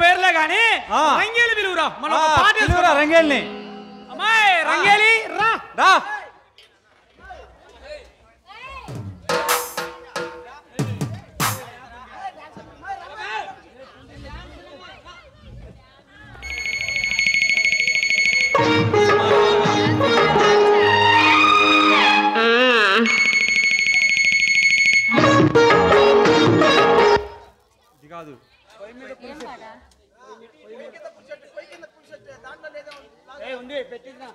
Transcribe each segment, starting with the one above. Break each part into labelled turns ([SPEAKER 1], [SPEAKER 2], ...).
[SPEAKER 1] పేర్లే గాని రంగేలి పిలువురా మనం పాట
[SPEAKER 2] రంగేలిని
[SPEAKER 1] అమ్మాయి రంగేలి రా
[SPEAKER 2] రా కాదు ఉంది పెట్టిందా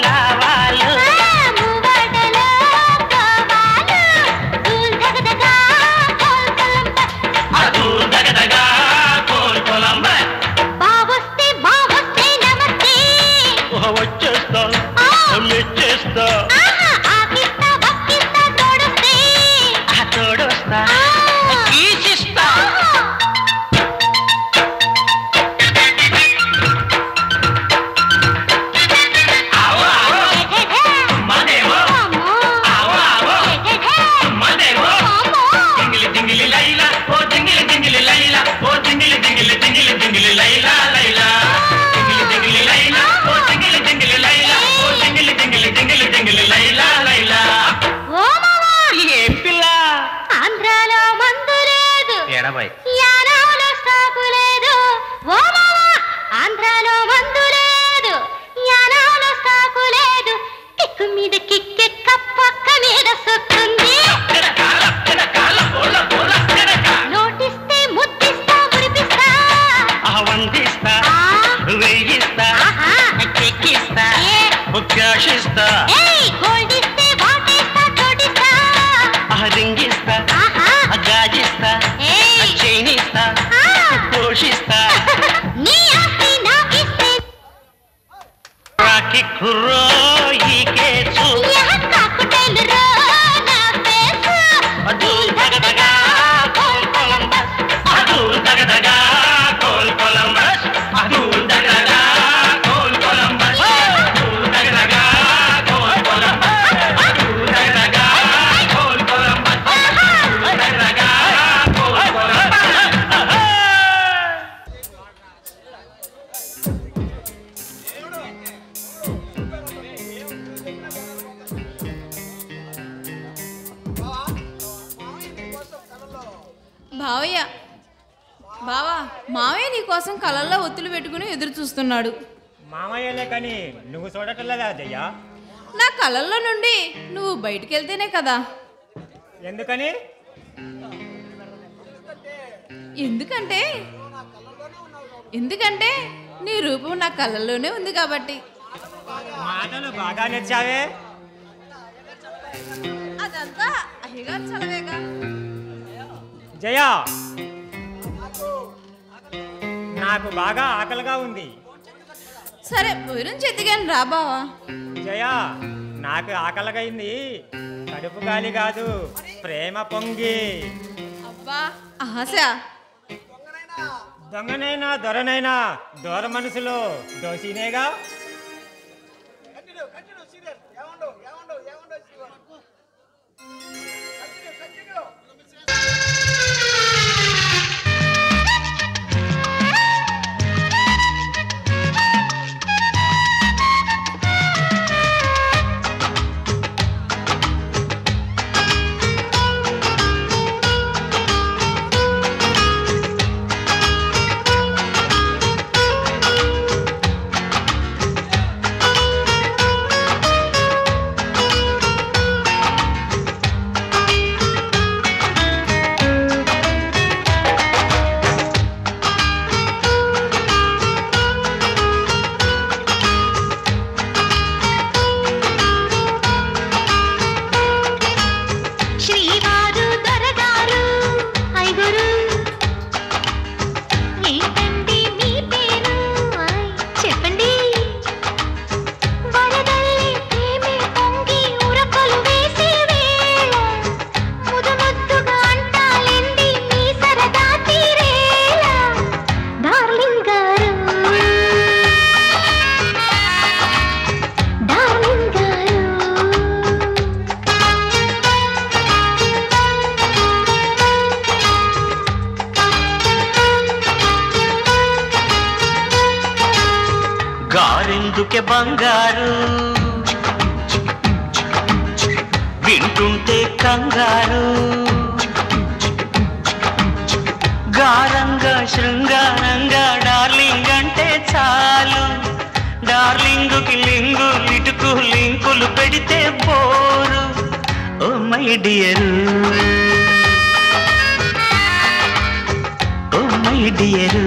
[SPEAKER 3] లావాలు క్యాష్ ఇస్తా రింగిస్తా గాజిస్తా చైనిస్తా పోషిస్తా రాకి కుర్రో ఈ కేసు దగదగా కోల్ కొలంబస్ దగదగా కోల్ కొలంబస్ దగదగా కోల్ కొలంబస్ దగదగా కోల్ కొలంబస్ దగదగా కోల్ కొలంబస్ దగదగా కోల్ కొలంబస్.
[SPEAKER 4] బావయ్య బావా మావయ్య నీ కోసం కళ్ళల్లో ఒత్తులు పెట్టుకుని ఎదురు చూస్తున్నాడు.
[SPEAKER 2] మామయ్యలే కానీ నువ్వు చూడటంలేదా జయ్యా?
[SPEAKER 4] నా కళ్ళల్లో నుండి నువ్వు బయటికి వెళ్తేనే కదా.
[SPEAKER 2] ఎందుకని?
[SPEAKER 4] ఎందుకంటే ఎందుకంటే నీ రూపం నా కళ్ళల్లోనే ఉంది కాబట్టి.
[SPEAKER 2] మాటలు బాగా నేర్చావే.
[SPEAKER 4] అదంతా అయ్యగారు చలవేగా.
[SPEAKER 2] జయా, నాకు బాగా ఆకలిగా ఉంది.
[SPEAKER 4] సరే భోజనం చెత్తిగాని రా బావా.
[SPEAKER 2] జయా, నాకు ఆకలిగైంది. కడుపు గాలి కాదు, ప్రేమ పొంగి.
[SPEAKER 4] అబ్బా ఆశ.
[SPEAKER 2] దొంగనైనా దొరనైనా దూర మనసులో దోషినేగా.
[SPEAKER 3] గారెందుకే బంగారు వింటుంటే కంగారు గారంగా శృంగారంగా డార్లింగ్ అంటే చాలు డార్లింగుకి లింగు లిటుకు లింకులు పెడితే bore oh my dear oh my dear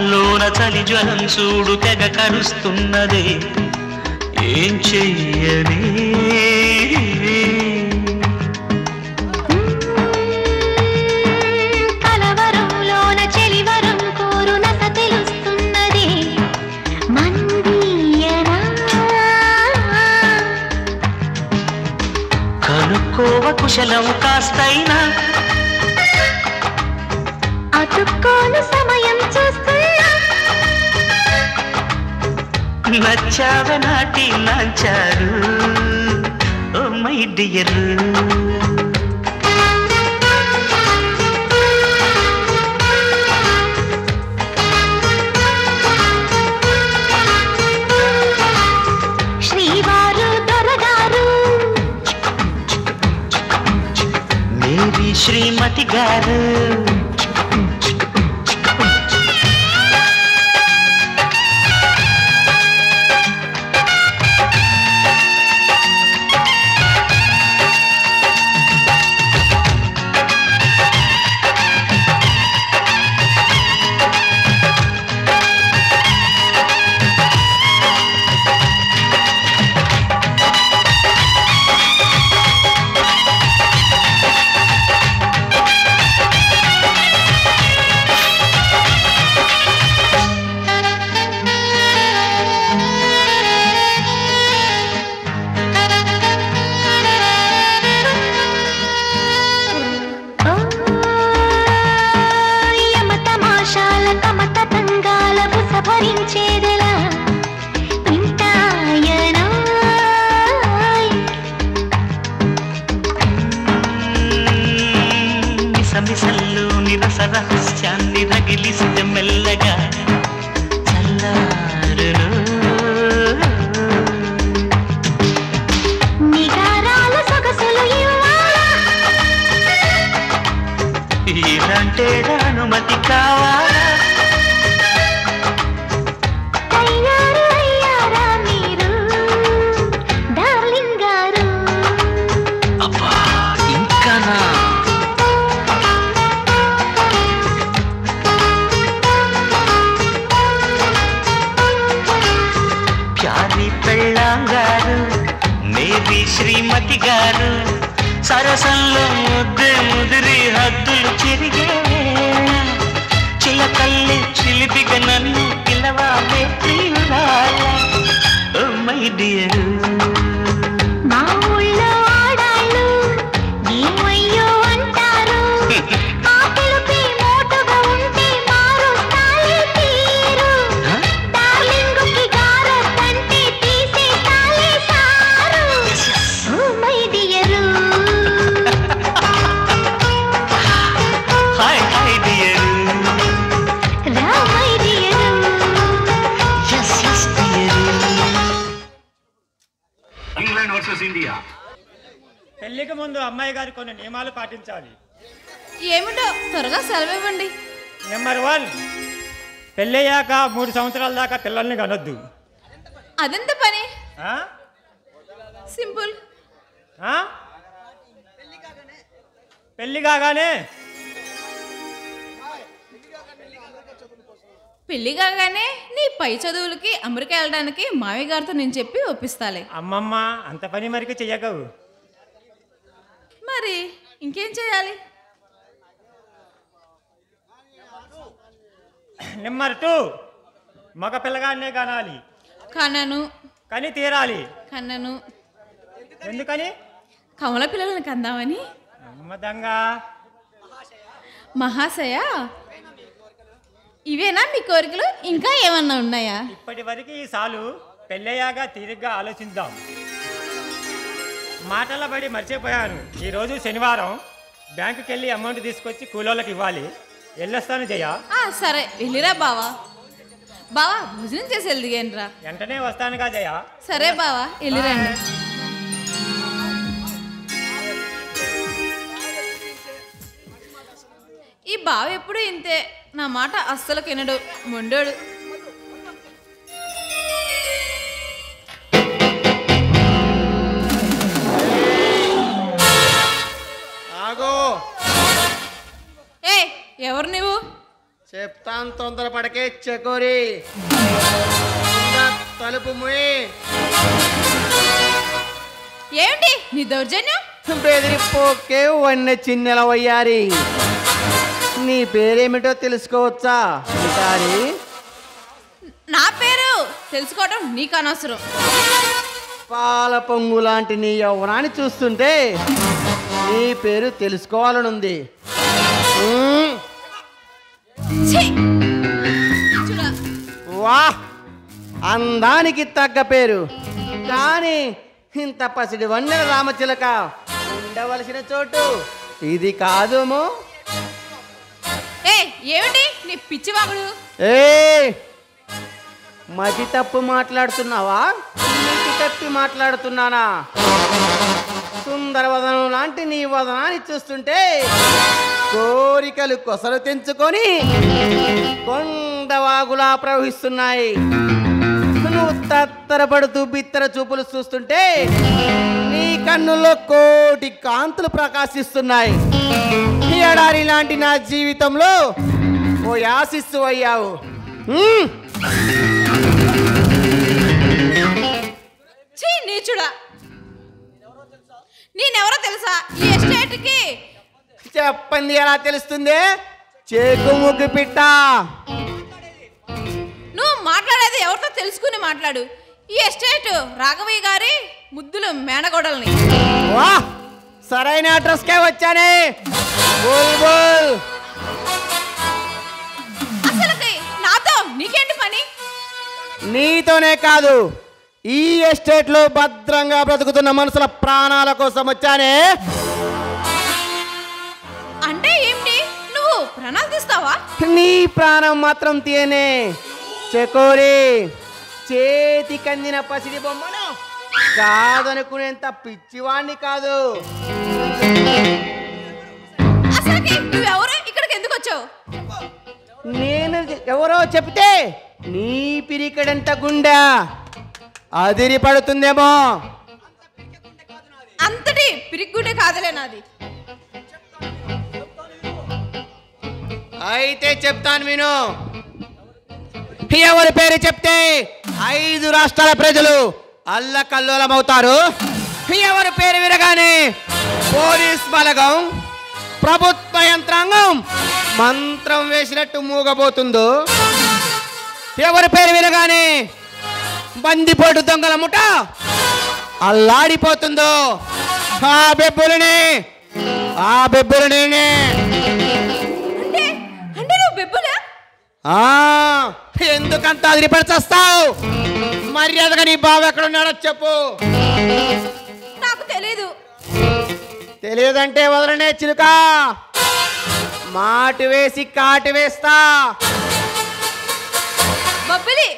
[SPEAKER 3] లోన చలి జ్వరం చూడు తెగ కరుస్తున్నదే ఏం చెయ్యనే
[SPEAKER 5] కలవరంలోన చెలివరం కోరు నస తెలుస్తున్నదే మందియనా
[SPEAKER 3] కనుక్కోవ కుశలం కాస్తైనా
[SPEAKER 5] అతుక్కోను సమయం చూస్తున్నా
[SPEAKER 3] నచ్చావే నాటి నాంచారు ఓ మై డియర్
[SPEAKER 5] శ్రీవారు దొరగారు
[SPEAKER 3] శ్రీమతి గారు మిసల్లోని రస రహస్యాన్ని రగిలిస్తే మెల్లగా చల్లారును
[SPEAKER 5] నిగారాల సొగసులు
[SPEAKER 3] ఇలాంటి అనుమతి కావాలా
[SPEAKER 5] తయారు అయ్యారా మీరు డార్లింగ్ గారు
[SPEAKER 3] అబ్బా ఇంకానా ప్యారి పెళ్ళాంగారు మేరీ శ్రీమతి గారు సరసంలో ముద్దే ముదిరి హద్దులు చెరిగే చిలకల్లి చిలిపిగా నన్ను పిలవాలే ప్రియురాల ఓ మై డియర్
[SPEAKER 5] మా ఊళ్ళో ఆడాళ్ళు ఏమయ్యో అంటారు ఆ పిలుపి మోటుగా ఉంటే మారుస్తాయి తీరు డార్లింగుకి గారతంటే తీసేస్తాయి sir oh my dear
[SPEAKER 3] hi hi dear
[SPEAKER 5] రా my dear
[SPEAKER 3] yes yes dear
[SPEAKER 6] England versus India.
[SPEAKER 2] పెళ్లికి ముందు అమ్మాయి గారు కొన్ని నియమాలు పాటించాలి.
[SPEAKER 4] ఏమిటో త్వరగా సెలవివ్వండి.
[SPEAKER 2] నెంబర్ 1, పెళ్ళయ్యాక 3 సంవత్సరాల దాకా పిల్లల్ని కనొద్దు.
[SPEAKER 4] అదెంత పని?
[SPEAKER 2] ఆ?
[SPEAKER 4] సింపుల్.
[SPEAKER 2] ఆ? పెళ్లి కాగానే
[SPEAKER 4] పెళ్లి కాగానే నీ పై చదువులకి అమెరికా వెళ్ళడానికి మావి గారితో నేను చెప్పి ఒప్పిస్తాలే.
[SPEAKER 2] అమ్మమ్మ అంత పని మరికి చెయ్యకవు.
[SPEAKER 4] మరి ఇంకేం చేయాలి?
[SPEAKER 2] నెంబర్ 2, మగ పిల్లగానే కనాలి.
[SPEAKER 4] కన్నను
[SPEAKER 2] కని తీరాలి.
[SPEAKER 4] కన్నను
[SPEAKER 2] ఎందుకని?
[SPEAKER 4] కమల పిల్లలను కందామని.
[SPEAKER 2] అమ్మదంగా
[SPEAKER 4] మహాశయ, ఇవేనా మీ కోరికలు? ఇంకా ఏమన్నా ఉన్నాయా?
[SPEAKER 2] ఇప్పటి వరకు ఈ సాలు, పెళ్ళయ్యాక తీరిగ్గా ఆలోచిద్దాం. మాటల బడి మర్చిపోయాను. ఈరోజు శనివారం, బ్యాంకుకి వెళ్ళి అమౌంట్ తీసుకొచ్చి కూలోళ్ళకి ఇవ్వాలి. వెళ్ళొస్తాను జయ.
[SPEAKER 4] సరే వెళ్ళిరా బావా. బావా భోజనం చేసి వెళ్దిగానరా.
[SPEAKER 2] వెంటనే వస్తానుగా జయ.
[SPEAKER 4] సరే బావా వెళ్ళిరండి. ఈ బావ ఎప్పుడు ఇంతే, నా మాట అస్సలు కినడు, మొండోడు.
[SPEAKER 7] ఆగో,
[SPEAKER 4] ఏ ఎవరు నువ్వు?
[SPEAKER 7] చెప్తాను, తొందరపడకే చెకోరి. ముందా తలుపు ముయ్.
[SPEAKER 4] ఏమిటి నీ దౌర్జన్యం?
[SPEAKER 7] బెదిరిపోకే వన్నె చిన్నెల వయ్యారి. నీ పేరేమిటో తెలుసుకోవచ్చా విటారి?
[SPEAKER 4] నా పేరు తెలుసుకోవడం నీకు అనవసరం.
[SPEAKER 7] పాల పొంగు లాంటి నీ యవ్వనాన్ని చూస్తుంటే నీ పేరు తెలుసుకోవాలనుంది.
[SPEAKER 4] ఛీ! చూడా.
[SPEAKER 7] వాహ్, అందానికి తగ్గ పేరు. కానీ ఇంత పసిడి వన్నెల రామచిలక ఉండవలసిన చోటు ఇది కాదుమో.
[SPEAKER 4] ఏ ఏమిటి నీ పిచ్చివాగుడు?
[SPEAKER 7] ఏ మతి తప్పు మాట్లాడుతున్నావా? నీతి తప్పి మాట్లాడుతున్నానా? సుందరవదనం లాంటి నీ వదనాన్ని చూస్తుంటే కోరికలు కొసలు తెంచుకొని కొండవాగులా ప్రవహిస్తున్నాయి. నువ్వు తత్తరపడుతూ బిత్తర చూపులు చూస్తుంటే నీ కన్నుల్లో కోటి కాంతులు ప్రకాశిస్తున్నాయి. ఎడారి లాంటి నా జీవితంలో ఓ యాసిస్సు అయ్యావు.
[SPEAKER 4] ఛీ నీచుడా, నేనెవరో తెలుసా? ఈ ఎస్టేట్కి
[SPEAKER 7] చెప్పండి ఎలా తెలుస్తుంది? చేకు ముగ్గు పిట్ట.
[SPEAKER 4] నువ్వు మాట్లాడేది ఎవరితో తెలుసుకుని మాట్లాడు. ఈ ఎస్టేట్ రాఘవయ్య గారి ముద్దులు మేనగోడల్ని.
[SPEAKER 7] వా, సరైన అడ్రస్కే వచ్చానే. బుల్బుల్,
[SPEAKER 4] అసలుకి నాతో నీకేంటి పని?
[SPEAKER 7] నీతోనే కాదు, ఈ ఎస్టేట్ లో భద్రంగా బ్రతుకుతున్న మనుషుల ప్రాణాల కోసం వచ్చానే.
[SPEAKER 4] అంటే ఏమిటి? నువ్వు ప్రాణాలు తీస్తావా?
[SPEAKER 7] నీ ప్రాణం మాత్రం తీయనే. చెకోరి, చేతి కందిన పసిడి బొమ్మను కాదనుకునేంత పిచ్చివాణ్ణి కాదు.
[SPEAKER 4] అసలుకి నువ్వెవరు? ఇక్కడికి ఎందుకు వచ్చావు?
[SPEAKER 7] నేను ఎవరో చెప్తే నీ పిరికడంత గుండె అదిరి పడుతుందేమో.
[SPEAKER 4] అంతటి పిరిగ్గుండే కాదులే నాది.
[SPEAKER 7] అయితే చెప్తాను విను. ఎవరి పేరు చెప్తే 5 రాష్ట్రాల ప్రజలు అల్లకల్లోలమవుతారు. ఎవరి పేరు వినగానే పోలీస్ బలగం, ప్రభుత్వ యంత్రాంగం మంత్రం వేసినట్టు మూగబోతుందో, ఎవరి పేరు వినగానే బందిపోటు దొంగల ముఠ అల్లాడిపోతుందో ఆ బెబ్బులనే
[SPEAKER 4] అంటే అంటే నువ్వు బెబ్బులా?
[SPEAKER 7] ఎందుకంత అదిరిపడిచేస్తావు? మర్యాదగా నీ బావ ఎక్కడున్నాడో చెప్పు.
[SPEAKER 4] నాకు తెలీదు.
[SPEAKER 7] తెలియదంటే వదలనే చిలుక, మాటు వేసి కాటు వేస్తా.
[SPEAKER 4] బబ్బిలి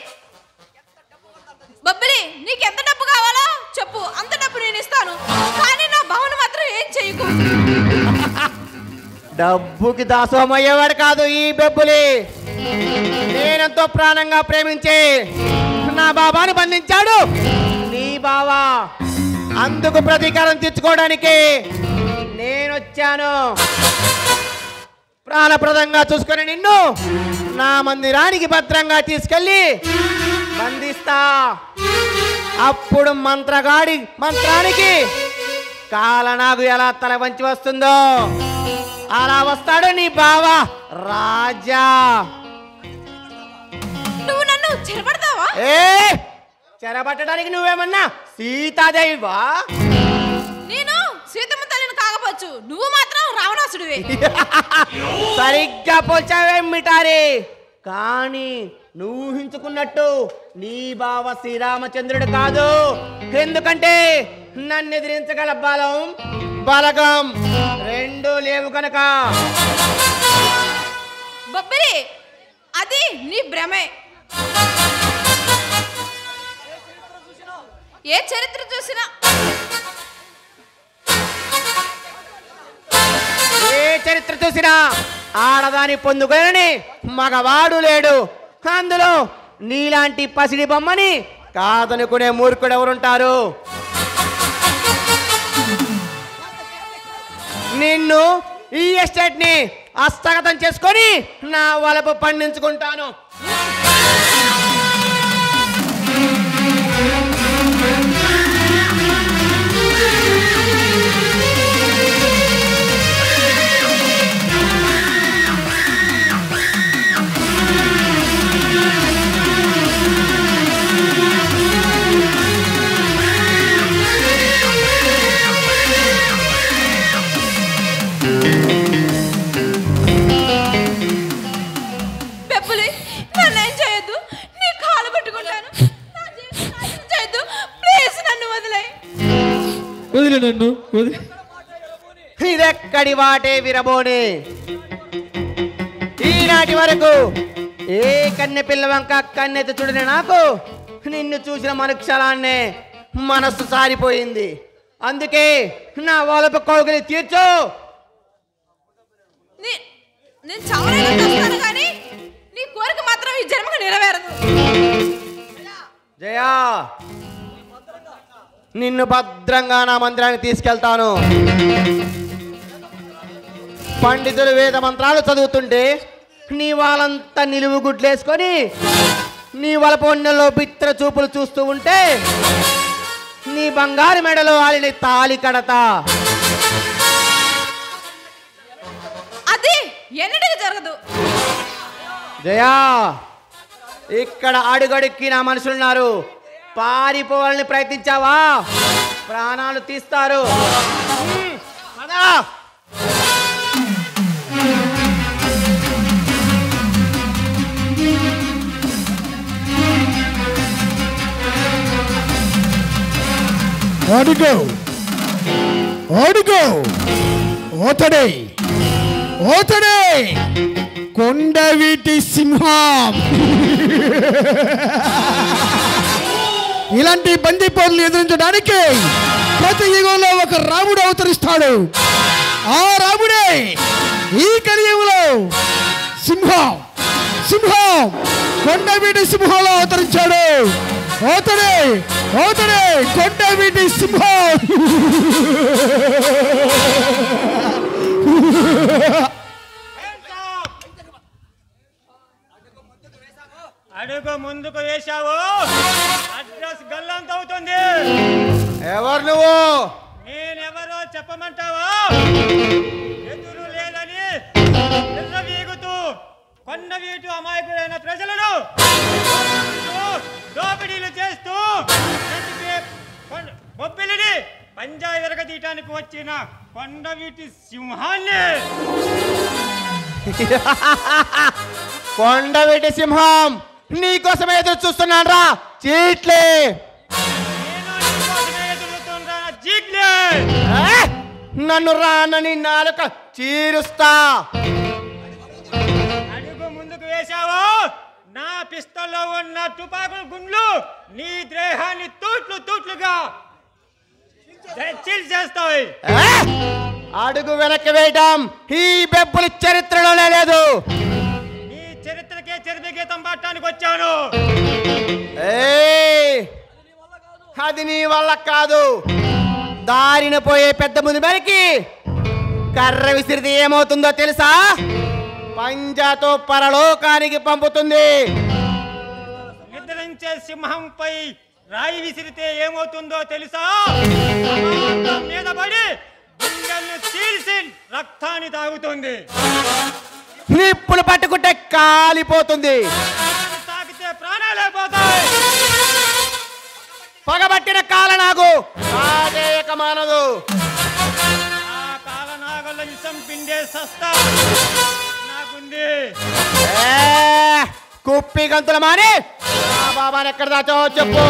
[SPEAKER 4] బబ్బిలి, నీకెంత డబ్బు కావాలో చెప్పు, అంత డబ్బు నేను ఇస్తాను. కానీ నా బావను మాత్రం ఏం చెయ్యకు.
[SPEAKER 7] డబ్బుకి దాసోమయ్యేవాడు కాదు ఈ బెబ్బులి. నేనెంతో ప్రాణంగా ప్రేమించి నా బాబాను బంధించాడు నీ బావా. అందుకు ప్రతీకారం తీర్చుకోవడానికి నేనొచ్చాను. ప్రాణప్రదంగా చూసుకొని నిన్ను నా మందిరానికి భద్రంగా తీసుకెళ్ళి బంధిస్తా. అప్పుడు మంత్రగాడి మంత్రానికి కాలనాగు ఎలా తల వంచి వస్తుందో అలా వస్తాడు నీ బావ రాజా.
[SPEAKER 4] నువ్వు నన్ను చెరపడతావా?
[SPEAKER 7] చెరబట్టడానికి నువ్వేమన్నా సీతాదేవివా?
[SPEAKER 4] నేను సీతమ్మ తల్లిని కాకపోవచ్చు, నువ్వు మాత్రం రావణాసుడివే.
[SPEAKER 7] సరిగ్గా పోల్చావేం మిటారి. కానీ నువ్వు ఊహించుకున్నట్టు నీ బావ శ్రీరామచంద్రుడు కాదు. ఎందుకంటే నన్ను ఎదిరించగల బలగం 2 లేవు కనుక.
[SPEAKER 4] బొబ్బిలి, అది నీ భ్రమే. ఏ చరిత్ర చూసినా
[SPEAKER 7] ఆడదాని పొందుకొని మగవాడు లేడు. అందులో నీలాంటి పసిడి బొమ్మని కాదనుకునే మూర్ఖుడు ఎవరుంటారు? నిన్ను ఈ ఎస్టేట్ ని హస్తగతం చేసుకొని నా వలపు పండించుకుంటాను. ఇదెక్కడి వాటే విరబోని. ఈనాటి వరకు ఏ కన్నె పిల్ల వంక కన్నెత్తి చూడని నాకు నిన్ను చూసిన మనుక్షలాన్నే మనస్సు సారిపోయింది. అందుకే నా వలపు కోరికని తీర్చు.
[SPEAKER 4] నేను చావనైనా చేస్తాను కానీ నీ కోరిక మాత్రం ఈ జన్మకు నెరవేరదు.
[SPEAKER 7] జయా, నిన్ను భద్రంగా నా మందిరానికి తీసుకెళ్తాను. పండితులు వేద మంత్రాలు చదువుతుంటే నీ వాళ్ళంతా నిలువు గుడ్లేసుకొని నీ వలపు ఒన్నెల్లో బిత్ర చూపులు చూస్తూ ఉంటే నీ బంగారు మెడలో ఆలిని తాలి కడతా.
[SPEAKER 4] అది ఎన్నటికి జరగదు.
[SPEAKER 7] జయా, ఇక్కడ అడుగడుక్కి నా మనుషులున్నారు. పారిపోవాలని ప్రయత్నించావా ప్రాణాలు తీస్తారు.
[SPEAKER 8] అడుగో అడుగో ఓతడే ఓతడే కొండవీటి సింహం. ఇలాంటి బందిపోర్లు ఎదిరించడానికి ప్రతి యుగంలో ఒక రాముడు అవతరిస్తాడు. ఆ రాముడే ఈ కలియుగంలో సింహం సింహం కొండవీటి సింహంలో అవతరించాడు. ఓతడే ఓతడే కొండవీటి సింహం.
[SPEAKER 2] అడుగు ముందుకు వేశావు అడ్రస్ గల్లంత అవుతుంది.
[SPEAKER 7] ఎవరు నువ్వు?
[SPEAKER 2] నేనెవరో చెప్పమంటావా? ఎదురు లేదని వీగుతూ కొండవీటు అమాయకులైన ప్రజలను దోపిడీలు చేస్తూ బొబ్బిలిని పంజా ఎరగదీయటానికి వచ్చిన కొండవీటి సింహాన్ని.
[SPEAKER 7] కొండవీటి సింహం, నీకోసమే ఎదురు చూస్తున్నాను రా చీట్లే. నన్ను రానని నాలుక చీరుస్తా.
[SPEAKER 2] అడుగు ముందుకు వేశావు నా పిస్తల్లో ఉన్న తుపాకుల గుండ్లు నీ దేహాన్ని తూట్లు తూట్లుగా చీల్చేస్తాయి.
[SPEAKER 7] అడుగు వెనక్కి వేయటం ఈ బెబ్బుల చరిత్రలోనే లేదు.
[SPEAKER 2] నీ చరిత్రకే చరిత్ర గీతం పాడటానికి వచ్చాను.
[SPEAKER 7] అది నీ వల్ల కాదు. దారిన పోయే పెద్ద ముందు మేరకి కర్ర విసిరితే ఏమవుతుందో తెలుసా? పంజాతో పరలోకానికి పంపుతుంది.
[SPEAKER 2] నిద్రించే సింహంపై రాయి విసిరితే ఏమవుతుందో తెలుసా? మీద పడి గుండెలను చీల్చి రక్తాన్ని తాగుతుంది.
[SPEAKER 7] నిప్పులు పట్టుకుంటే కాలిపోతుంది.
[SPEAKER 2] తాకితే ప్రాణాలే పోతాయి.
[SPEAKER 7] పగబట్టిన కాలనాగు కాదేయక మానదు.
[SPEAKER 2] ఆ కాలనాగుల విషం పిండే సస్తా నాకుంది.
[SPEAKER 7] కుప్పి గంతుల మాని నా బాబాని ఎక్కడ దాచో చెప్పు.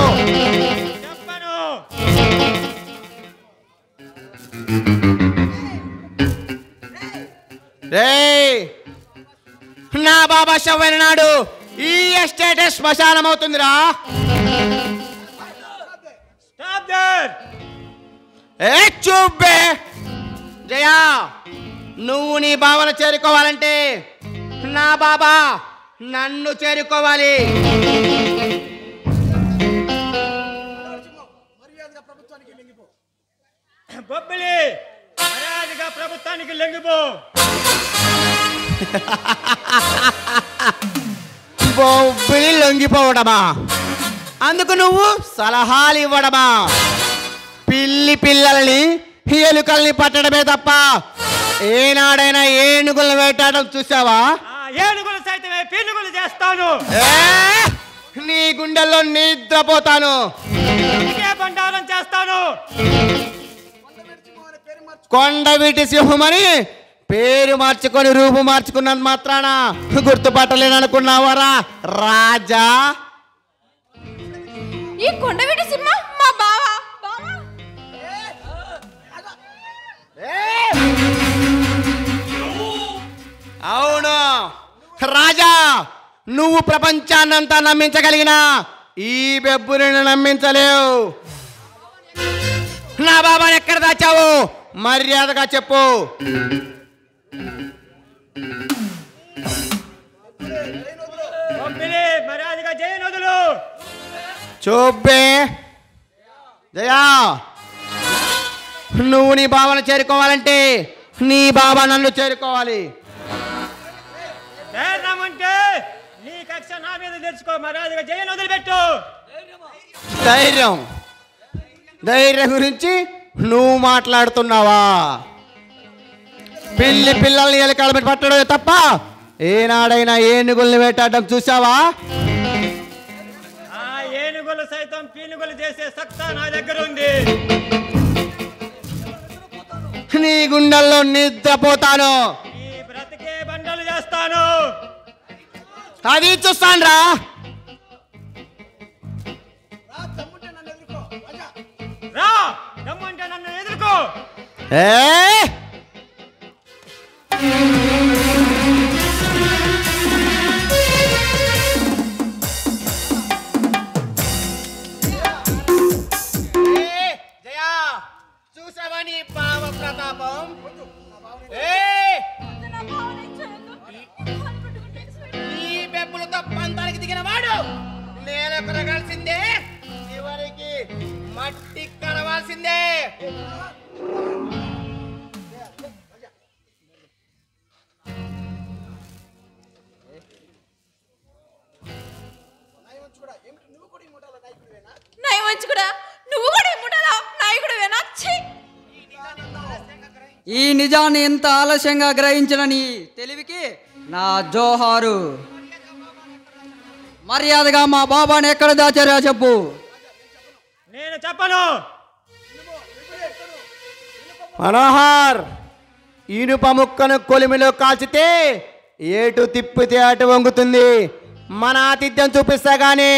[SPEAKER 2] చెప్పను.
[SPEAKER 7] నా బాబా శవ్వైన నాడు ఈ ఎస్టేట్ శ్మశానం అవుతుందిరా. చూబ్బే జయా, నువ్వు నీ బావను చేరుకోవాలంటే నా బాబా నన్ను చేరుకోవాలి.
[SPEAKER 2] బొబ్బిలి మర్యాదగా ప్రభుత్వానికి లొంగిపో.
[SPEAKER 7] బొబ్బిలి లొంగిపోవడమా? అందుకు నువ్వు సలహాలు ఇవ్వడమా? పిల్లి పిల్లల్ని ఎలుకల్ని పట్టడమే తప్ప ఏనాడైనా ఏనుగులను వేటాడడం చూసావా?
[SPEAKER 2] ఏనుగులు సైతమే పీనుగులు చేస్తాను.
[SPEAKER 7] నీ గుండెల్లో నిద్రపోతాను.
[SPEAKER 2] బండారం చేస్తాను.
[SPEAKER 7] కొండవీటి సింహమని పేరు మార్చుకొని రూపు మార్చుకున్నంత మాత్రాన గుర్తుపట్టలేననుకున్నావరా రాజా?
[SPEAKER 4] ఈ కొండవీటి సింహ మా బావా.
[SPEAKER 7] అవును రాజా, నువ్వు ప్రపంచాన్నంతా నమ్మించగలిగిన ఈ బెబ్బుని నమ్మించలేవు. నా బాబాని ఎక్కడ దాచావు మర్యాదగా చెప్పు.
[SPEAKER 2] మర్యాదగా జయనదులు
[SPEAKER 7] చూపే జయా, నువ్వు నీ బావను చేరుకోవాలంటే నీ బాబా నన్ను చేరుకోవాలి.
[SPEAKER 2] అంటే నీ కక్ష నా మీద తెచ్చుకో. మర్యాదగా జయనదులు పెట్టు.
[SPEAKER 7] ధైర్యం ధైర్యం గురించి నువ్వు మాట్లాడుతున్నావా? పిల్లల్ని ఎలకాల పెట్టి పట్టడమే తప్ప ఏనాడైనా ఏనుగుల్ని వేటాడడం చూసావా?
[SPEAKER 2] ఆ ఏనుగులు సైతం పీనుగులు చేసే సత్తా నా దగ్గర ఉంది.
[SPEAKER 7] నీ గుండెల్లో నిద్రపోతాను.
[SPEAKER 2] నీ బ్రతికే బండలు చేస్తాను.
[SPEAKER 7] అది చూస్తానురా.
[SPEAKER 2] రా, దమ్ముంటే నన్ను ఎదుర్కో.
[SPEAKER 7] జయా, చూసావా నీ బావ ప్రతాపం? ఈ పెప్పులతో పంతానికి దిగిన వాడు నేను కొనగాల్సిందే, చివరికి మట్టి కలవాల్సిందే.
[SPEAKER 4] నువ్వు కూడా ఈ ముఠాలో నాయకుడివేనా?
[SPEAKER 9] ఈ నిజాన్ని ఎంత ఆలస్యంగా గ్రహించిన నీ తెలివికి నా జోహారు. మర్యాదగా మా బాబాని ఎక్కడ దాచారా చెప్పు.
[SPEAKER 2] నేను చెప్పను.
[SPEAKER 7] మనోహర్, ఇనుప ముక్కను కొలిమిలో కాల్చితే ఏటు తిప్పితే అటు వంగుతుంది. మన ఆతిథ్యం చూపిస్తా గాని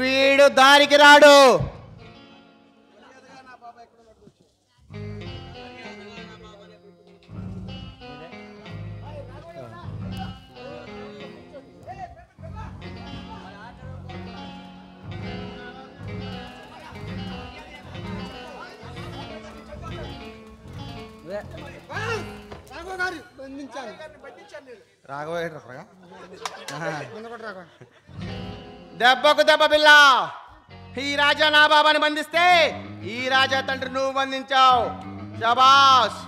[SPEAKER 7] వీడు దారికి రాడు. దెబ్బకు దెబ్బ పిల్ల. ఈ రాజా నా బాబాని బంధిస్తే ఈ రాజా తండ్రి నువ్వు బంధించావు. శబాష్.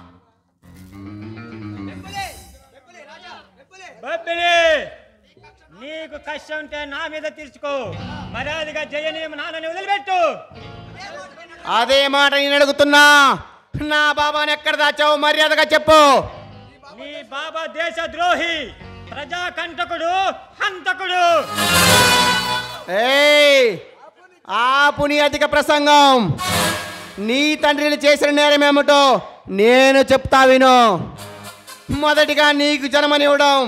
[SPEAKER 2] నీకు కష్టం ఉంటే నా మీద తీర్చుకో. మర్యాదగా జయని నాన్నని వదిలిపెట్టు.
[SPEAKER 7] అదే మాట నేను అడుగుతున్నా. నా బాబాని ఎక్కడ దాచావు మర్యాదగా చెప్పు.
[SPEAKER 2] నీ బాబా దేశ ద్రోహి, ప్రజాకంటకుడు, హంతకుడు.
[SPEAKER 7] ఆపు నీ అధిక ప్రసంగం. నీ తండ్రిని చేసిన నేరమేమిటో నేను చెప్తా విను. మొదటిగా నీకు జన్మనివ్వడం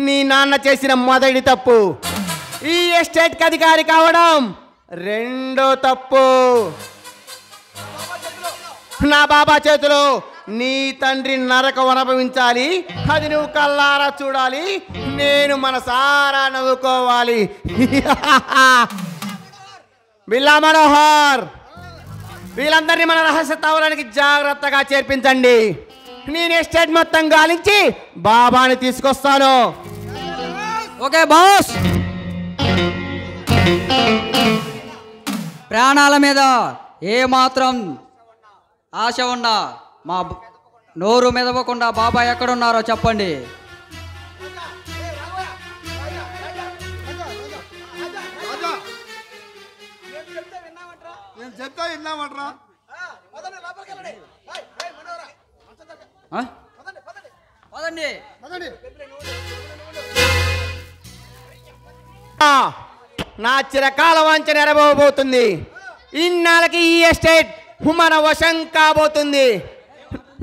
[SPEAKER 7] నీ నాన్న చేసిన మొదటి తప్పు. ఈ ఎస్టేట్కి అధికారి కావడం రెండో తప్పు. నా బాబా చేతిలో నీ తండ్రి నరకం అనుభవించాలి. అది నువ్వు కల్లారా చూడాలి, నేను మనసారా నవ్వుకోవాలి. బిల్లా మనోహర్, వీళ్ళందరినీ మన రహస్య తావడానికి జాగ్రత్తగా చేర్పించండి. నేను ఎస్టేట్ మొత్తం గాలించి బాబాని తీసుకొస్తాను.
[SPEAKER 9] Okay boss. ప్రాణాల మీద ఏ మాత్రం ఆశ ఉన్నా మా నోరు మెదవకుండా బాబా ఎక్కడున్నారో చెప్పండి.
[SPEAKER 8] చెప్తా విన్నామంటరా.
[SPEAKER 9] పదండి.
[SPEAKER 7] నా చిరకాల వాంఛ నెరవేరబోతుంది. ఇన్నాళ్ళకి ఈ ఎస్టేట్ మన వశం కాబోతుంది.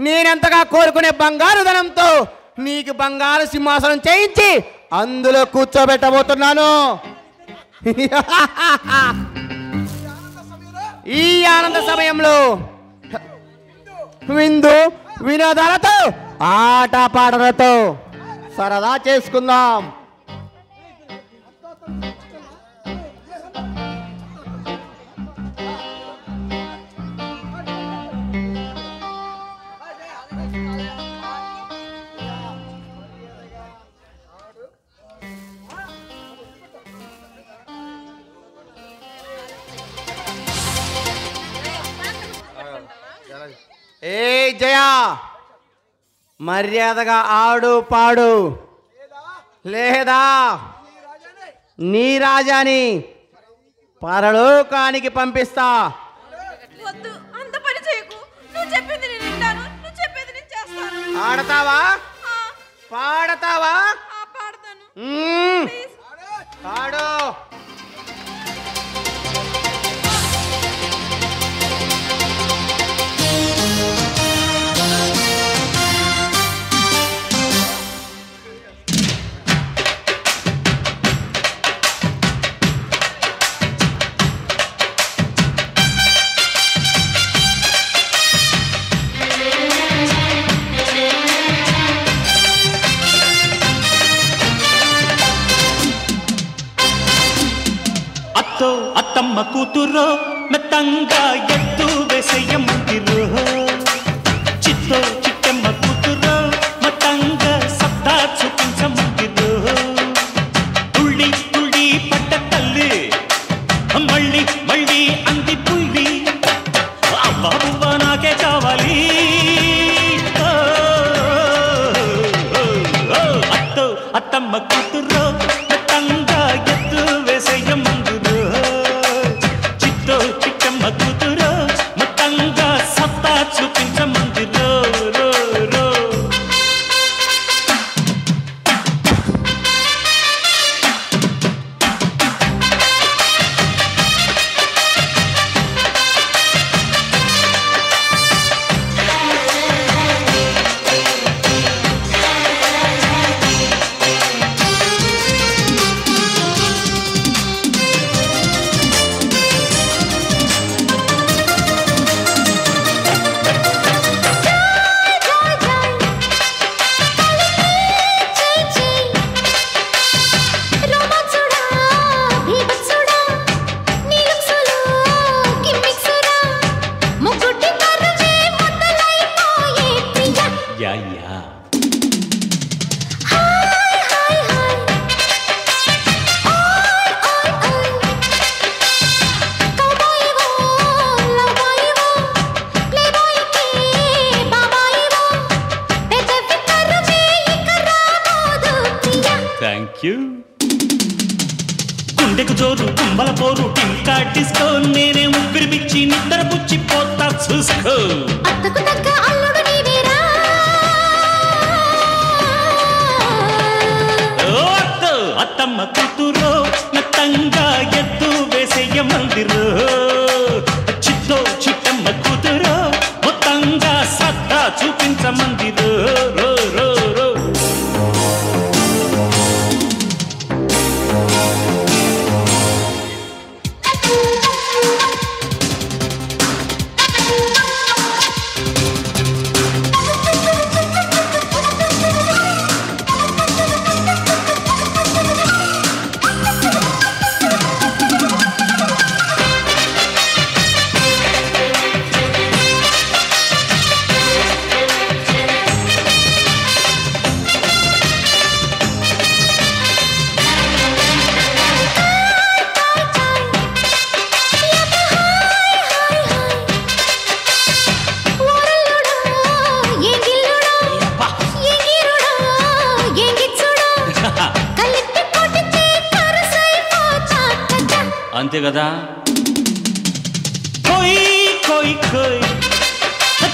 [SPEAKER 7] నేనెంతగా కోరుకునే బంగారు ధనంతో నీకు బంగారు సింహాసనం చేయించి అందులో కూర్చోబెట్టబోతున్నాను. ఈ ఆనంద సమయంలో విందు వినోదాలతో ఆట పాటలతో సరదా చేసుకుందాం. జయా మర్యాదగా ఆడు పాడు, లేదా నీ రాజాని పరలోకానికి పంపిస్తా.
[SPEAKER 4] వద్దు, అంత పని చేయకు. నువ్వు చెప్పింది నేను వింటాను, నువ్వు చెప్పేది నేను చేస్తాను.
[SPEAKER 7] ఆడతావా పాడతావా?
[SPEAKER 4] పాడతాను.
[SPEAKER 7] పాడు.
[SPEAKER 3] అత్తమ్మ కూతురో మెత్తంగా ఎత్తు వేసేయమంటిరో, చిత్తో చిట్టమ్మ కూతురో మెత్తంగా సత్తా చూపించమంటిరో. తుళ్ళి తుళ్ళి పట్ట తల్లి మళ్ళీ మళ్ళీ అంది పుల్లి, అవ్వ నాకే కావాలి. అత్తమ్మ కూతురో మెత్తంగా ఎత్తు వేసేయమంటిరో, చిత్తో చిట్టమ్మ కూతురో మొత్తంగా సత్తా చూపించమందిరో. రో రో గుండెకు జోరు కుంబల పోరు టింకా డిస్కో, నేనే ముగ్గురు పిచ్చి నిద్ర పుచ్చి పోతా చూసుకో.
[SPEAKER 5] అత్తకు తగ్గ అల్లుడు నీవేరా.
[SPEAKER 3] అత్తమ్మ కూతురో మెత్తంగా ఎత్తు వేసేయమందిరో, చిత్తో చిట్టమ్మ కూతురో మొత్తంగా సత్తా చూపించమందిరో. రో రో రో అంతే కదా. కోయి కోయి కోయి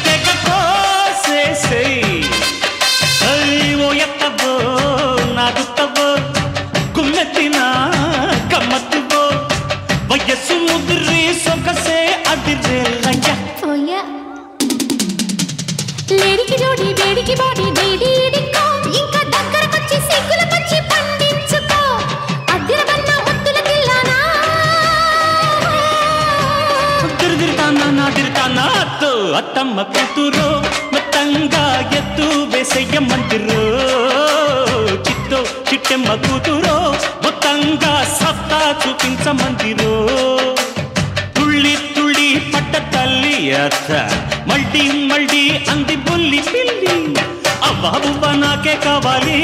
[SPEAKER 3] తెగ కోసేసేయ్, ఓ ఎత్తవో నాగుత్తవో కుమ్మెత్తిన కమ్మత్తువో, వయస్సు ముదిరి సొగసే అదిరేలయ్య.
[SPEAKER 5] లేడికి జోడి వేడికి బాడీ డైలీ డిక్కో, ఇంకా దగ్గరకొచ్చి సిగ్గుల పచ్చి పండించుకో. అద్దెల కన్నా ముద్దుల తిల్లానా
[SPEAKER 3] తిరుగుతానా అత్తో. అత్తమ్మ కూతురో మొత్తంగా ఎత్తు వేసేయమంటిరో, చిత్తో చిట్టమ్మ కూతురో మొత్తంగా సత్తా చూపించమంటిరో. తుళ్ళి తుళ్ళి పట్ట తల్లి అత్త మళ్ళీ మళ్ళీ అంది బుల్లి పిల్లి, అవ్వ నాకే కావాలి.